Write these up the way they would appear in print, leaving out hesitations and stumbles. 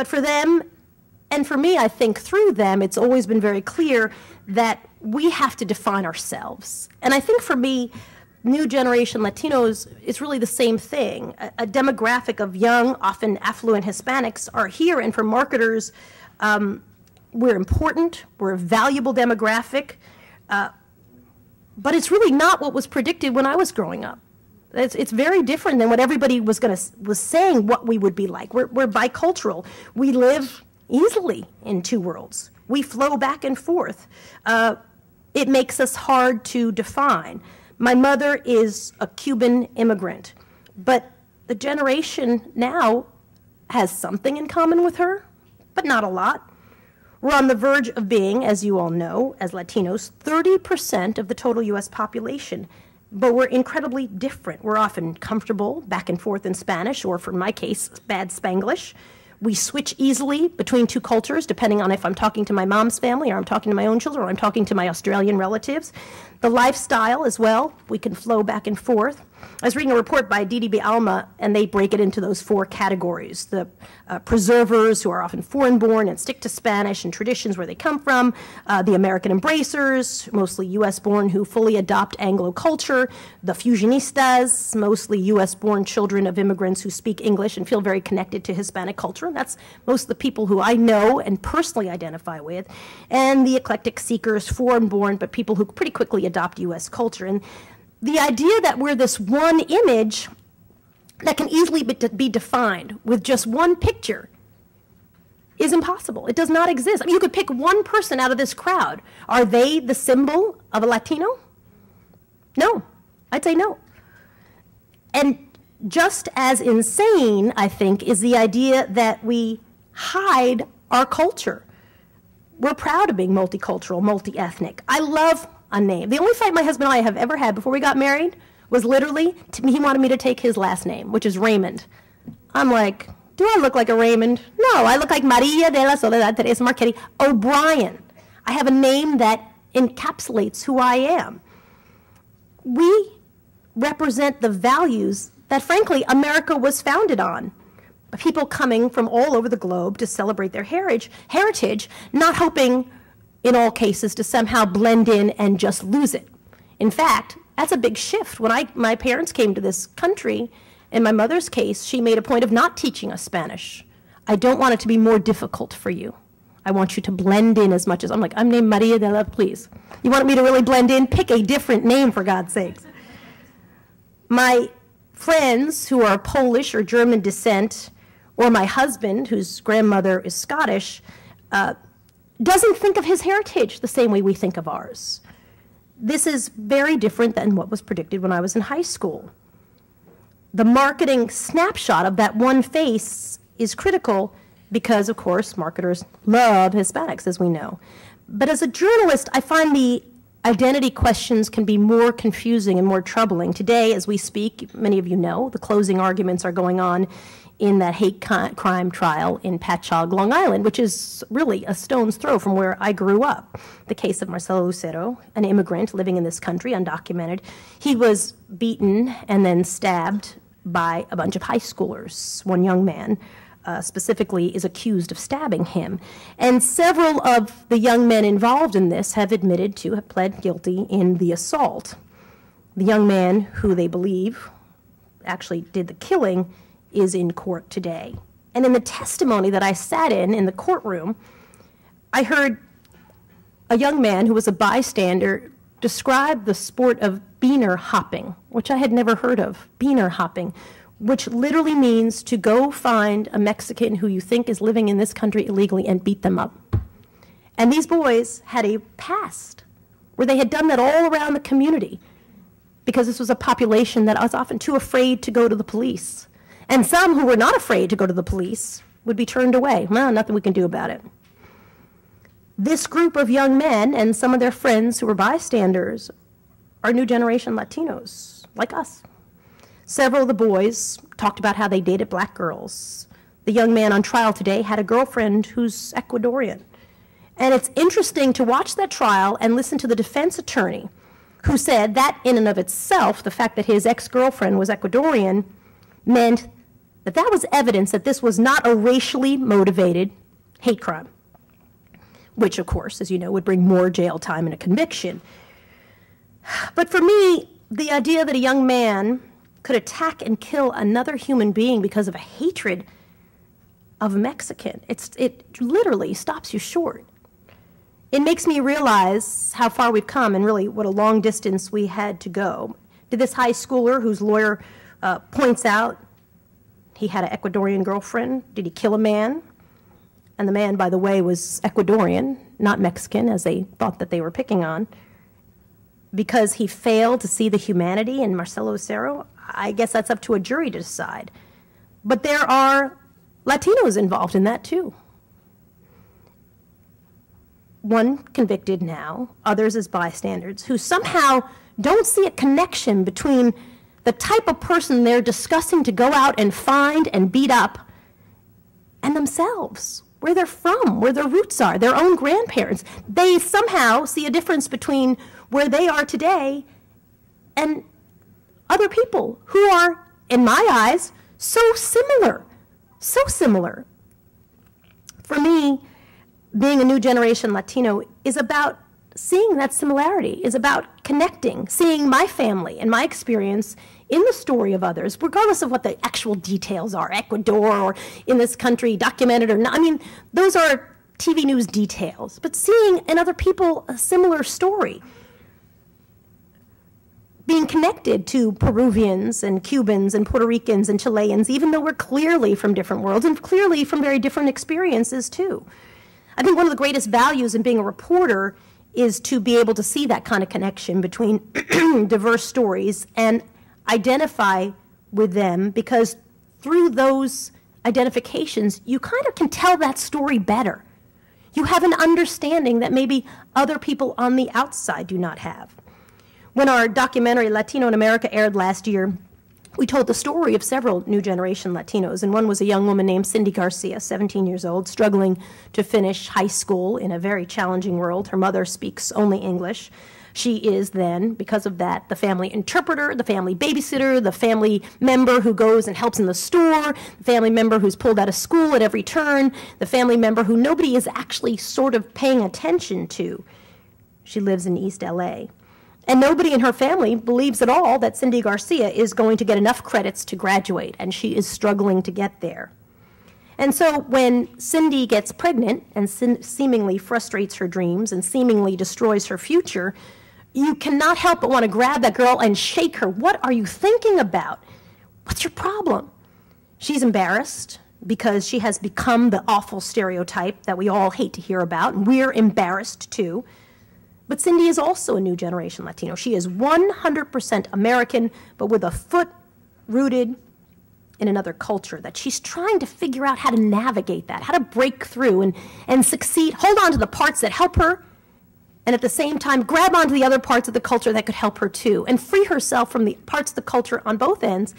for them, and for me, I think through them, it's always been very clear that we have to define ourselves. And I think for me, new generation Latinos is really the same thing. A demographic of young, often affluent Hispanics are here, and for marketers, we're important, we're a valuable demographic, but it's really not what was predicted when I was growing up. It's very different than what everybody was saying what we would be like. We're bicultural. We live easily in two worlds. We flow back and forth. It makes us hard to define. My mother is a Cuban immigrant, but the generation now has something in common with her, but not a lot. We're on the verge of being, as you all know, as Latinos, 30% of the total US population, but we're incredibly different. We're often comfortable back and forth in Spanish, or for my case, bad Spanglish. We switch easily between two cultures, depending on if I'm talking to my mom's family, or I'm talking to my own children, or I'm talking to my Australian relatives. The lifestyle as well, we can flow back and forth. I was reading a report by DDB Alma, and they break it into those four categories. The preservers, who are often foreign-born and stick to Spanish and traditions where they come from. The American embracers, mostly US-born, who fully adopt Anglo culture. The fusionistas, mostly US-born children of immigrants who speak English and feel very connected to Hispanic culture. And that's most of the people who I know and personally identify with. And the eclectic seekers, foreign-born, but people who pretty quickly adopt US culture. And the idea that we're this one image that can easily be defined with just one picture is impossible. It does not exist. I mean, you could pick one person out of this crowd. Are they the symbol of a Latino? No. I'd say no. And just as insane, I think, is the idea that we hide our culture. We're proud of being multicultural, multi-ethnic. I love a name. The only fight my husband and I have ever had before we got married was literally, he wanted me to take his last name, which is Raymond. I'm like, do I look like a Raymond? No, I look like Maria de la Soledad Teresa Marchetti O'Brien. I have a name that encapsulates who I am. We represent the values that, frankly, America was founded on. People coming from all over the globe to celebrate their heritage, not hoping in all cases to somehow blend in and just lose it. In fact, that's a big shift. When my parents came to this country, in my mother's case, she made a point of not teaching us Spanish. I don't want it to be more difficult for you. I want you to blend in as much as, I'm like, I'm named Maria de la, please. You want me to really blend in? Pick a different name, for God's sakes. My friends who are Polish or German descent, or my husband, whose grandmother is Scottish, doesn't think of his heritage the same way we think of ours. This is very different than what was predicted when I was in high school. The marketing snapshot of that one face is critical because, of course, marketers love Hispanics, as we know. But as a journalist, I find the identity questions can be more confusing and more troubling. Today, as we speak, many of you know, the closing arguments are going on in that hate crime trial in Patchogue, Long Island, which is really a stone's throw from where I grew up. The case of Marcelo Lucero, an immigrant living in this country, undocumented. He was beaten and then stabbed by a bunch of high schoolers. One young man specifically is accused of stabbing him. And several of the young men involved in this have admitted to have pled guilty in the assault. The young man who they believe actually did the killing is in court today. And in the testimony that I sat in the courtroom, I heard a young man who was a bystander describe the sport of beaner hopping, which I had never heard of, beaner hopping, which literally means to go find a Mexican who you think is living in this country illegally and beat them up. And these boys had a past where they had done that all around the community because this was a population that was often too afraid to go to the police. And some who were not afraid to go to the police would be turned away. Well, nothing we can do about it. This group of young men and some of their friends who were bystanders are new generation Latinos, like us. Several of the boys talked about how they dated black girls. The young man on trial today had a girlfriend who's Ecuadorian. And it's interesting to watch that trial and listen to the defense attorney who said that in and of itself, the fact that his ex-girlfriend was Ecuadorian, meant that was evidence that this was not a racially motivated hate crime, which, of course, as you know, would bring more jail time and a conviction. But for me, the idea that a young man could attack and kill another human being because of a hatred of a Mexican, it literally stops you short. It makes me realize how far we've come and really what a long distance we had to go. To this high schooler whose lawyer points out he had an Ecuadorian girlfriend, did he kill a man? And the man, by the way, was Ecuadorian, not Mexican, as they thought that they were picking on. Because he failed to see the humanity in Marcelo Acero, I guess that's up to a jury to decide. But there are Latinos involved in that too. One convicted now, others as bystanders, who somehow don't see a connection between the type of person they're discussing to go out and find and beat up and themselves, where they're from, where their roots are, their own grandparents. They somehow see a difference between where they are today and other people who are, in my eyes, so similar, so similar. For me, being a new generation Latino is about seeing that similarity, is about connecting, seeing my family and my experience in the story of others, regardless of what the actual details are, Ecuador or in this country, documented or not. I mean, those are TV news details, but seeing in other people a similar story, being connected to Peruvians and Cubans and Puerto Ricans and Chileans, even though we're clearly from different worlds and clearly from very different experiences too. I think one of the greatest values in being a reporter is to be able to see that kind of connection between diverse stories and identify with them, because through those identifications, you kind of can tell that story better. You have an understanding that maybe other people on the outside do not have. When our documentary Latino in America aired last year, we told the story of several new generation Latinos, and one was a young woman named Cindy Garcia, 17 years old, struggling to finish high school in a very challenging world. Her mother speaks only English. She is then, because of that, the family interpreter, the family babysitter, the family member who goes and helps in the store, the family member who's pulled out of school at every turn, the family member who nobody is actually sort of paying attention to. She lives in East LA. And nobody in her family believes at all that Cindy Garcia is going to get enough credits to graduate, and she is struggling to get there. And so when Cindy gets pregnant and seemingly frustrates her dreams and seemingly destroys her future, you cannot help but want to grab that girl and shake her. What are you thinking about? What's your problem? She's embarrassed because she has become the awful stereotype that we all hate to hear about, and we're embarrassed too. But Cindy is also a new generation Latino. She is 100% American, but with a foot rooted in another culture, that she's trying to figure out how to navigate that, how to break through and succeed, hold on to the parts that help her, and at the same time grab onto the other parts of the culture that could help her too, and free herself from the parts of the culture on both ends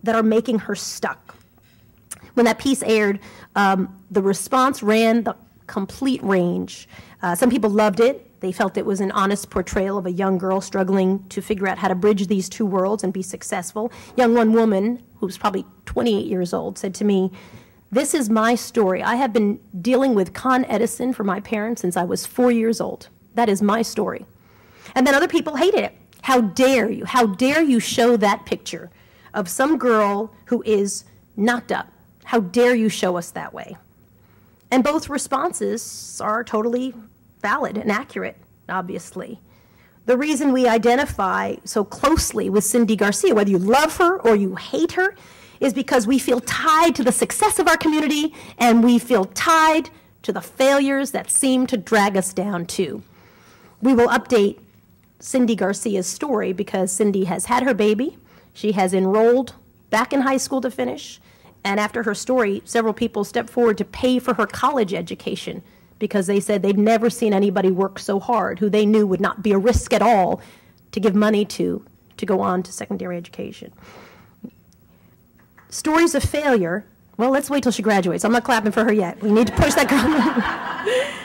that are making her stuck. When that piece aired, the response ran the complete range. Some people loved it. They felt it was an honest portrayal of a young girl struggling to figure out how to bridge these two worlds and be successful. One woman, who was probably 28 years old, said to me, "This is my story. I have been dealing with Con Edison for my parents since I was 4 years old. That is my story." And then other people hated it. How dare you? How dare you show that picture of some girl who is knocked up? How dare you show us that way? And both responses are totally valid and accurate, obviously. The reason we identify so closely with Cindy Garcia, whether you love her or you hate her, is because we feel tied to the success of our community, and we feel tied to the failures that seem to drag us down too. We will update Cindy Garcia's story because Cindy has had her baby. She has enrolled back in high school to finish, and after her story, several people stepped forward to pay for her college education, because they said they'd never seen anybody work so hard, who they knew would not be a risk at all to give money to go on to secondary education. Stories of failure, well, let's wait till she graduates. I'm not clapping for her yet. We need to push that girl.